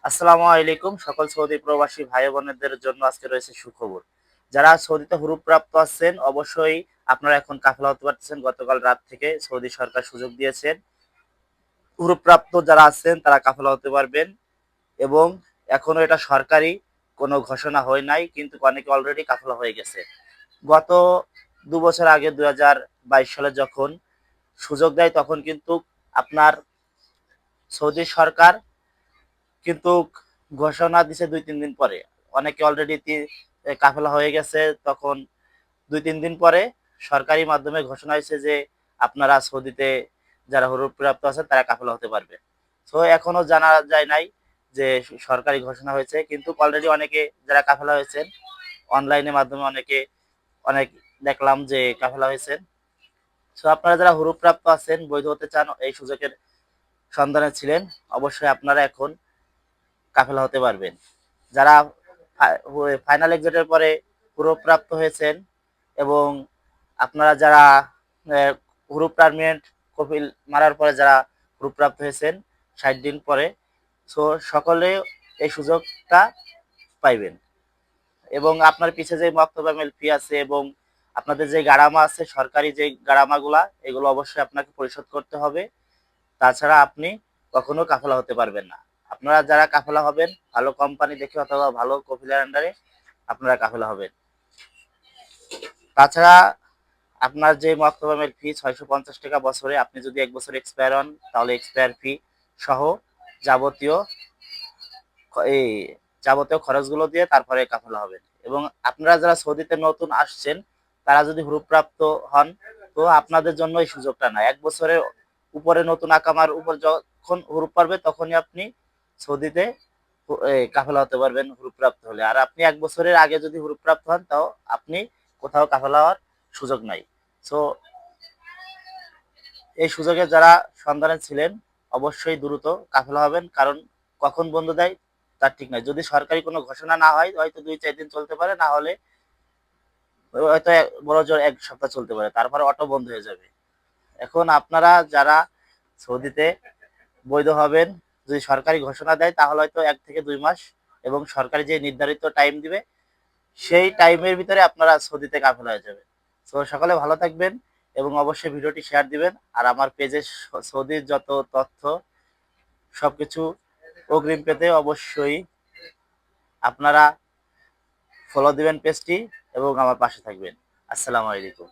আসসালামু আলাইকুম সকল সৌদি প্রবাসী ভাই বোনেদের জন্য আজকে রয়েছে সুখবর। যারা সৌদিতে হুরুপ্রাপ্ত আছেন অবশ্যই আপনারা এখন কাফেলা হতে পারতেছেন। গতকাল রাত থেকে সৌদি সরকার সুযোগ দিয়েছেন। হুরুপ্রাপ্ত যারা আছেন তারা কাফেলা হতে পারবেন এবং এখনো এটা সরকারি কোনো ঘোষণা হয় নাই, কিন্তু অনেকে অলরেডি কাফেলা হয়ে গেছে। গত ২ বছর আগে ২০২২ সালে যখন সুযোগ দেয় তখন কিন্তু আপনার সৌদি সরকার কিন্তু ঘোষণা দিছে ২-৩ দিন পরে। অনেকে অলরেডি কাফেলা হয়ে গেছে। তখন ২-৩ দিন পরে সরকারি মাধ্যমে ঘোষণা হয়েছে যে আপনারা সৌদিতে যারা হুরুপ্রাপ্ত আছেন তারা কাফেলা হতে পারবে। সো এখনো জানা যায় নাই যে সরকারি ঘোষণা হয়েছে, কিন্তু অলরেডি অনেকে যারা কাফেলা হয়েছেন অনলাইনের মাধ্যমে অনেক দেখলাম যে কাফেলা হয়েছেন। সো আপনারা যারা হুরুপ্রাপ্ত আছেন, বৈধ হতে চান, এই সুযোগের সন্ধানে ছিলেন, অবশ্যই আপনারা এখন কাফেলা হতে পারবেন। যারা ফাইনাল এক্সাটের পরে পুরোপ্রাপ্ত হয়েছেন এবং আপনারা যারা গ্রুপ পারমিনেন্ট কপিল মারার পরে যারা গ্রুপপ্রাপ্ত হয়েছেন ৬০ দিন পরে, সো সকলে এই সুযোগটা পাইবেন। এবং আপনার পিছে যে মক্তবা মেল ফি আছে এবং আপনাদের যে গাড়ামা আছে, সরকারি যে গাড়ামাগুলা, এগুলো অবশ্যই আপনাকে পরিশোধ করতে হবে। তাছাড়া আপনি কখনো কাফেলা হতে পারবেন না। আপনারা যারা কাফেলা হবেন ভালো কোম্পানি দেখে অথবা ভালো কপিলের আন্ডারে আপনারা কাফেলা হবেন। তাছাড়া আপনার যে মক্তবামের ফি ৬৫০ টাকা বছরে, আপনি যদি ১ বছর এক্সপায়ার হন তাহলে এক্সপায়ার ফি সহ যাবতীয় এই যাবতীয় খরচগুলো দিয়ে তারপরে কাফেলা হবেন। এবং আপনারা যারা সৌদিতে নতুন আসছেন তারা যদি হুরুপ্রাপ্ত হন তো আপনাদের জন্য এই সুযোগটা না। ১ বছরের উপরে নতুন আকামার উপর যখন হুরুপ পারবে তখনই আপনি সৌদিতে কাফেলা হতে পারবেন হুরুপ্রাপ্ত হলে। আর আপনি ১ বছরের আগে যদি হুরুপ্রাপ্ত হন তাও আপনি কোথাও কাফেলা হওয়ার সুযোগ নাই। সো এই সুযোগে যারা সন্ধানে ছিলেন অবশ্যই দ্রুত কাফেলা হবেন, কারণ কখন বন্ধ দেয় তার ঠিক নাই। যদি সরকারি কোনো ঘোষণা না হয় হয়তো ২-৪ দিন চলতে পারে, না হলে হয়তো বড়জোর ১ সপ্তাহ চলতে পারে, তারপরে অটো বন্ধ হয়ে যাবে। এখন আপনারা যারা সৌদিতে বৈধ হবেন, যদি সরকারি ঘোষণা দেয় তাহলে হয়তো ১ থেকে ২ মাস, এবং সরকারি যে নির্ধারিত টাইম দিবে সেই টাইমের ভিতরে আপনারা সৌদিতে কাফেলা হয়ে যাবেন। সো সকলে ভালো থাকবেন এবং অবশ্যই ভিডিওটি শেয়ার দিবেন। আর আমার পেজে সৌদির যত তথ্য সবকিছু অগ্রিম পেতে অবশ্যই আপনারা ফলো দিবেন পেজটি এবং আমার পাশে থাকবেন। আসসালামু আলাইকুম।